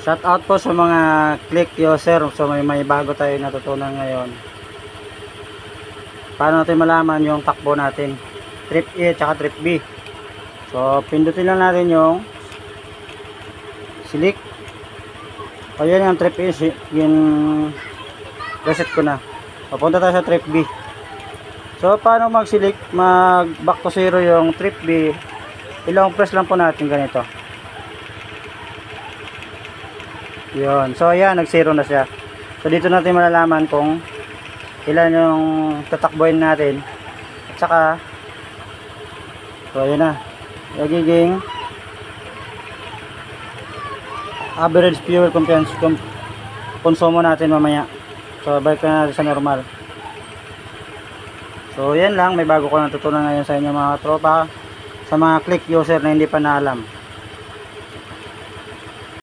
Shout out po sa mga click user. So may bago tayo natutunan ngayon. Paano natin malaman yung takbo natin, trip A at trip B. So pindutin lang natin yung select. O yan yung trip A, yung reset ko na. Papunta tayo sa trip B. So paano mag-select, mag back to zero yung trip B, ilang press lang po natin ganito. Yun. So ayan, nag-zero na siya. So dito natin malalaman kung ilan yung tatakbuhin natin. At saka so ayan na. Nagiging average fuel konsumo natin mamaya. So balik na natin sa normal. So yan lang, may bago ko natutunan ngayon sa inyo mga tropa, sa mga click user na hindi pa na alam.